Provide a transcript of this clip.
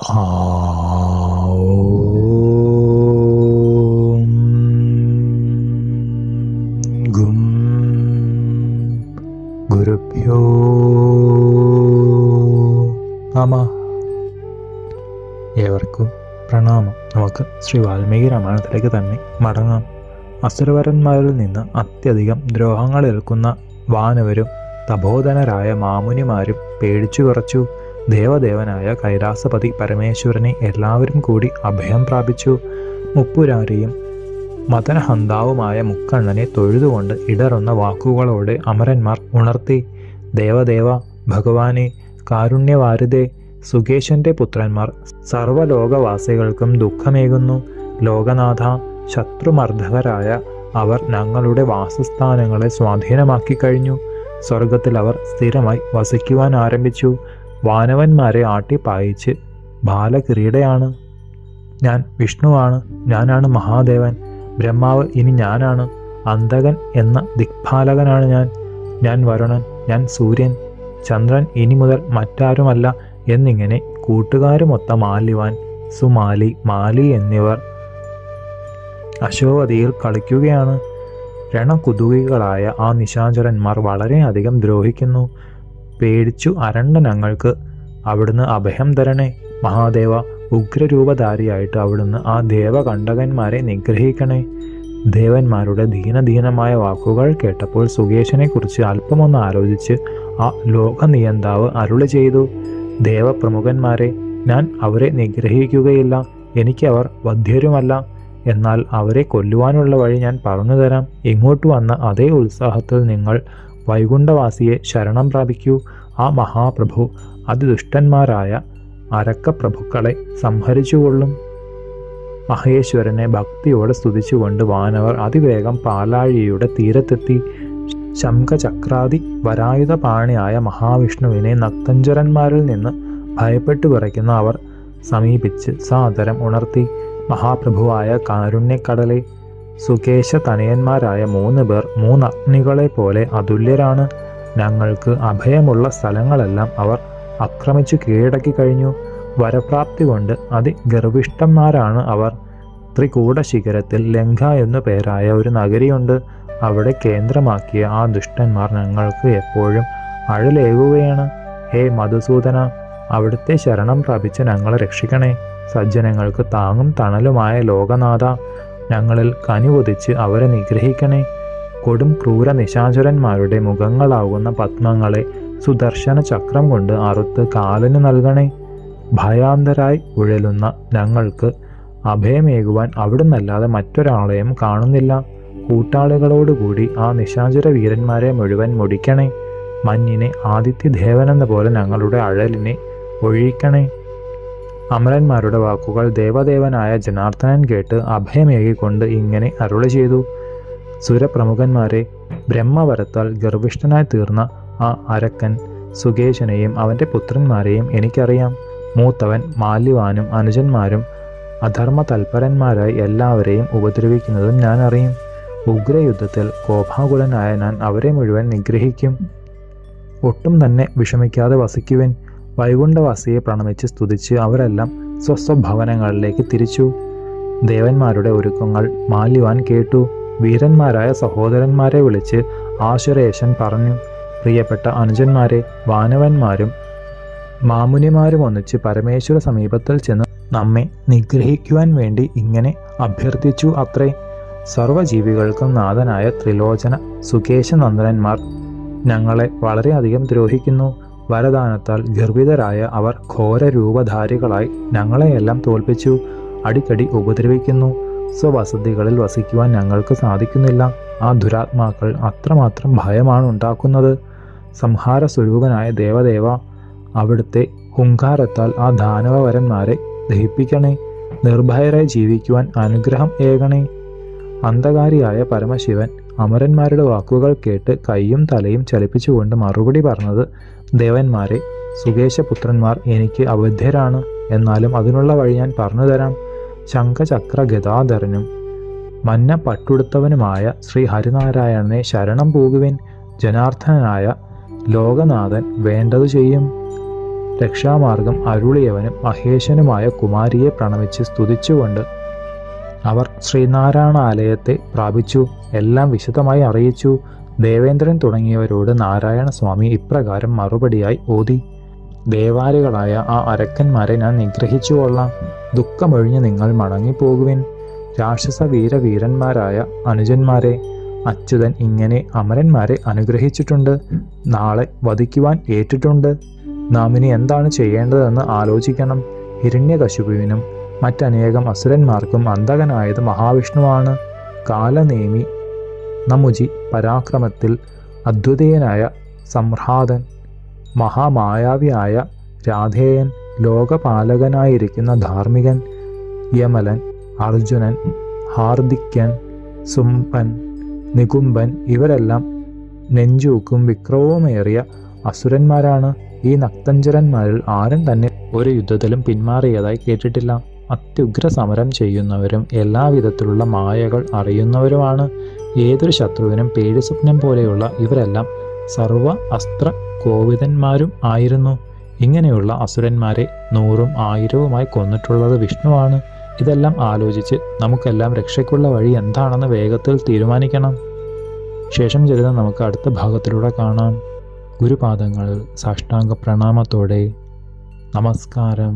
ഗും ഗുരുഭ്യോ നമഃ. ഏവർക്കും പ്രണാമം. നമുക്ക് ശ്രീ വാൽമീകി രാമായണത്തിലേക്ക് തന്നെ മടങ്ങാം. അസുരവരന്മാരിൽ നിന്ന് അത്യധികം ദ്രോഹങ്ങൾ ഏൽക്കുന്ന വാനവരും തപോധനരായ മാമുനിമാരും പേടിച്ചു വിറച്ചു. ദേവദേവനായ കൈലാസപതി പരമേശ്വരനെ എല്ലാവരും കൂടി അഭയം പ്രാപിച്ചു. മുപ്പുരാരിയും മദനഹന്താവുമായ മുക്കണ്ണനെ തൊഴുതുകൊണ്ട് ഇടറുന്ന വാക്കുകളോടെ അമരന്മാർ ഉണർത്തി. ദേവദേവ, ഭഗവാനെ, കാരുണ്യവാരിതേ, സുകേശന്റെ പുത്രന്മാർ സർവ്വലോകവാസികൾക്കും ദുഃഖമേകുന്നു. ലോകനാഥ, ശത്രുമർദ്ദകരായ അവർ ഞങ്ങളുടെ വാസസ്ഥാനങ്ങളെ സ്വാധീനമാക്കി കഴിഞ്ഞു. സ്വർഗത്തിൽ അവർ സ്ഥിരമായി വസിക്കുവാൻ ആരംഭിച്ചു. വാനവന്മാരെ ആട്ടിപ്പായിച്ച് ബാലകിരീടയാണ്. ഞാൻ വിഷ്ണുവാണ്, ഞാനാണ് മഹാദേവൻ. ബ്രഹ്മാവ് ഇനി ഞാനാണ്. അന്തകൻ എന്ന ദിക്പാലകനാണ് ഞാൻ വരുണൻ, ഞാൻ സൂര്യൻ. ചന്ദ്രൻ ഇനി മുതൽ മറ്റാരുമല്ല എന്നിങ്ങനെ കൂട്ടുകാരുമൊത്ത മാല്യവാൻ, സുമാലി, മാലി എന്നിവർ അശോവതിയിൽ കളിക്കുകയാണ്. രണകുതുകികളായ ആ നിശാചരന്മാർ വളരെയധികം ദ്രോഹിക്കുന്നു. പേടിച്ചു അരണ്ട ഞങ്ങൾക്ക് അവിടുന്ന് അഭയം തരണേ. മഹാദേവ, ഉഗ്രരൂപധാരിയായിട്ട് അവിടുന്ന് ആ ദേവകണ്ഠകന്മാരെ നിഗ്രഹിക്കണേ. ദേവന്മാരുടെ ദീനദീനമായ വാക്കുകൾ കേട്ടപ്പോൾ സുകേശനെക്കുറിച്ച് അല്പമൊന്ന് ആലോചിച്ച് ആ ലോകനിയന്താവ് അരുളി ചെയ്തു. ദേവപ്രമുഖന്മാരെ, ഞാൻ അവരെ നിഗ്രഹിക്കുകയില്ല. എനിക്ക് അവർ വധ്യരുമല്ല. എന്നാൽ അവരെ കൊല്ലുവാനുള്ള വഴി ഞാൻ പറഞ്ഞു തരാം. ഇങ്ങോട്ട് വന്ന അതേ ഉത്സാഹത്തിൽ നിങ്ങൾ വൈകുണ്ഠവാസിയെ ശരണം പ്രാപിക്കൂ. ആ മഹാപ്രഭു അതിദുഷ്ടന്മാരായ അരക്കപ്രഭുക്കളെ സംഹരിച്ചുകൊള്ളും. മഹേശ്വരനെ ഭക്തിയോടെ സ്തുതിച്ചുകൊണ്ട് വാനവർ അതിവേഗം പാലാഴിയുടെ തീരത്തെത്തി. ശംഖചക്രാദി വരായുധപാണിയായ മഹാവിഷ്ണുവിനെ നക്തഞ്ചരന്മാരിൽ നിന്ന് ഭയപ്പെട്ടു വിറയ്ക്കുന്ന അവർ സമീപിച്ച് സാദരം ഉണർത്തി. മഹാപ്രഭുവായ കാരുണ്യക്കടലെ, സുകേശ തനയന്മാരായ 3 പേർ 3 അഗ്നികളെ പോലെ അതുല്യരാണ്. ഞങ്ങൾക്ക് അഭയമുള്ള സ്ഥലങ്ങളെല്ലാം അവർ ആക്രമിച്ചു കീഴടക്കി കഴിഞ്ഞു. വരപ്രാപ്തി കൊണ്ട് അതിഗർവിഷ്ഠന്മാരാണ് അവർ. ത്രികൂടശിഖരത്തിൽ ലങ്ക എന്നു പേരായ ഒരു നഗരിയുണ്ട്. അവിടെ കേന്ദ്രമാക്കിയ ആ ദുഷ്ടന്മാർ ഞങ്ങൾക്ക് എപ്പോഴും അഴലേകുകയാണ്. ഹേ മധുസൂദന, അവിടുത്തെ ശരണം പ്രാപിച്ച് ഞങ്ങളെ രക്ഷിക്കണേ. സജ്ജനങ്ങൾക്ക് താങ്ങും തണലുമായ ലോകനാഥ, ഞങ്ങളിൽ കനിവൊതിച്ച് അവരെ നിഗ്രഹിക്കണേ. കൊടും ക്രൂര നിശാചരന്മാരുടെ മുഖങ്ങളാകുന്ന പത്മങ്ങളെ സുദർശന ചക്രം കൊണ്ട് അറുത്ത് കാലിന് നൽകണേ. ഭയാന്തരായി ഉഴലുന്ന ഞങ്ങൾക്ക് അഭയമേകുവാൻ അവിടുന്നല്ലാതെ മറ്റൊരാളെയും കാണുന്നില്ല. കൂട്ടാളികളോടുകൂടി ആ നിശാചര വീരന്മാരെ മുഴുവൻ മുടിക്കണേ. മഞ്ഞിനെ ആദിത്യദേവനെന്ന പോലെ ഞങ്ങളുടെ അഴലിനെ ഒഴിക്കണേ. അമരന്മാരുടെ വാക്കുകൾ ദേവദേവനായ ജനാർദ്ദനൻ കേട്ട് അഭയമേകിക്കൊണ്ട് ഇങ്ങനെ അരുളി ചെയ്തു. സുരപ്രമുഖന്മാരെ, ബ്രഹ്മവരത്താൽ ഗർവിഷ്ഠനായി തീർന്ന ആ അരക്കൻ സുകേശനെയും അവൻ്റെ പുത്രന്മാരെയും എനിക്കറിയാം. മൂത്തവൻ മാല്യവാനും അനുജന്മാരും അധർമ്മതൽപരന്മാരായി എല്ലാവരെയും ഉപദ്രവിക്കുന്നതും ഞാൻ അറിയും. ഉഗ്രയുദ്ധത്തിൽ കോപാകുലനായ ഞാൻ അവരെ മുഴുവൻ നിഗ്രഹിക്കും. ഒട്ടും തന്നെ വിഷമിക്കാതെ വസിക്കുവൻ. വൈകുണ്ഠവാസിയെ പ്രണമിച്ച് സ്തുതിച്ച് അവരെല്ലാം സ്വസ്വഭവനങ്ങളിലേക്ക് തിരിച്ചു. ദേവന്മാരുടെ ഒരുക്കങ്ങൾ മാല്യവാൻ കേട്ടു. വീരന്മാരായ സഹോദരന്മാരെ വിളിച്ച് ആശുരേശൻ പറഞ്ഞു. പ്രിയപ്പെട്ട അനുജന്മാരെ, വാനവന്മാരും മാമുനിമാരും ഒന്നിച്ച് പരമേശ്വര സമീപത്തിൽ ചെന്ന് നമ്മെ നിഗ്രഹിക്കുവാൻ വേണ്ടി ഇങ്ങനെ അഭ്യർത്ഥിച്ചു അത്രേ. സർവ്വജീവികൾക്കും നാഥനായ ത്രിലോചന സുകേശനന്ദനന്മാർ ഞങ്ങളെ വളരെയധികം ദ്രോഹിക്കുന്നു. വരദാനത്താൽ ഗർഭിതരായ അവർ ഘോരരൂപധാരികളായി ഞങ്ങളെയെല്ലാം തോൽപ്പിച്ചു അടിക്കടി ഉപദ്രവിക്കുന്നു. സ്വവസതികളിൽ വസിക്കുവാൻ ഞങ്ങൾക്ക് സാധിക്കുന്നില്ല. ആ ദുരാത്മാക്കൾ അത്രമാത്രം ഭയമാണ് ഉണ്ടാക്കുന്നത്. സംഹാര സ്വരൂപനായ ദേവദേവ, അവിടുത്തെ ഹുങ്കാരത്താൽ ആ ദാനവവരന്മാരെ ദഹിപ്പിക്കണേ. നിർഭയരായി ജീവിക്കുവാൻ അനുഗ്രഹം ഏകണേ. അന്ധകാരിയായ പരമശിവൻ അമരന്മാരുടെ വാക്കുകൾ കേട്ട് കൈയും തലയും ചലിപ്പിച്ചുകൊണ്ട് മറുപടി പറഞ്ഞത്, ദേവന്മാരെ, സുകേശപുത്രന്മാർ എനിക്ക് അവധ്യരാണ്. എന്നാലും അതിനുള്ള വഴി ഞാൻ പറഞ്ഞു തരാം. ശംഖചക്ര ഗദാധരനും മന്ന പട്ടുടുത്തവനുമായ ശ്രീ ഹരിനാരായണനെ ശരണം പോകുവിൻ. ജനാർദ്ദനായ ലോകനാഥൻ വേണ്ടതു ചെയ്യും. രക്ഷാമാർഗം അരുളിയവനും മഹേശനുമായ കുമാരിയെ പ്രണമിച്ച് സ്തുതിച്ചുകൊണ്ട് അവർ ശ്രീനാരായണാലയത്തെ പ്രാപിച്ചു. എല്ലാം വിശദമായി അറിയിച്ചു. ദേവേന്ദ്രൻ തുടങ്ങിയവരോട് നാരായണസ്വാമി ഇപ്രകാരം മറുപടിയായി ഓതി: ദേവാരികളായ ആ അരക്കന്മാരെ ഞാൻ നിഗ്രഹിച്ചുകൊള്ളാം. ദുഃഖമൊഴിഞ്ഞ് നിങ്ങൾ മടങ്ങിപ്പോകുവിൻ. രാക്ഷസ വീരവീരന്മാരായ അനുജന്മാരെ, അച്യുതൻ ഇങ്ങനെ അമരന്മാരെ അനുഗ്രഹിച്ചിട്ടുണ്ട്. നാളെ വധിക്കുവാൻ ഏറ്റിട്ടുണ്ട്. നാം ഇനി എന്താണ് ചെയ്യേണ്ടതെന്ന് ആലോചിക്കണം. ഹിരണ്യകശിപുവിനും മറ്റനേകം അസുരന്മാർക്കും അന്തകനായത് മഹാവിഷ്ണുവാണ്. കാലനേമി, നമുജി, പരാക്രമത്തിൽ അദ്വിതീയനായ സംഹ്രാതൻ, മഹാമായാവിയായ രാധേയൻ, ലോകപാലകനായിരിക്കുന്ന ധാർമ്മികൻ, യമലൻ, അർജുനൻ, ഹാർദിക്യൻ, സുംപൻ, നികുംബൻ ഇവരെല്ലാം നെഞ്ചൂക്കും വിക്രമവുമേറിയ അസുരന്മാരാണ്. ഈ നക്തഞ്ചരന്മാരിൽ ആരും തന്നെ ഒരു യുദ്ധത്തിലും പിന്മാറിയതായി കേട്ടിട്ടില്ല. അത്യുഗ്ര സമരം ചെയ്യുന്നവരും എല്ലാവിധത്തിലുള്ള മായകൾ അറിയുന്നവരുമാണ്. ഏതൊരു ശത്രുവിനും പേടിസ്വപ്നം പോലെയുള്ള ഇവരെല്ലാം സർവ അസ്ത്ര കോവിദന്മാരും ആയിരുന്നു. ഇങ്ങനെയുള്ള അസുരന്മാരെ 100ഉം 1000വുമായി കൊന്നിട്ടുള്ളത് വിഷ്ണുവാണ്. ഇതെല്ലാം ആലോചിച്ച് നമുക്കെല്ലാം രക്ഷയ്ക്കുള്ള വഴി എന്താണെന്ന് വേഗത്തിൽ തീരുമാനിക്കണം. ശേഷം ചരിതം നമുക്ക് അടുത്ത ഭാഗത്തിലൂടെ കാണാം. ഗുരുപാദങ്ങളിൽ സാഷ്ടാംഗ പ്രണാമത്തോടെ നമസ്കാരം.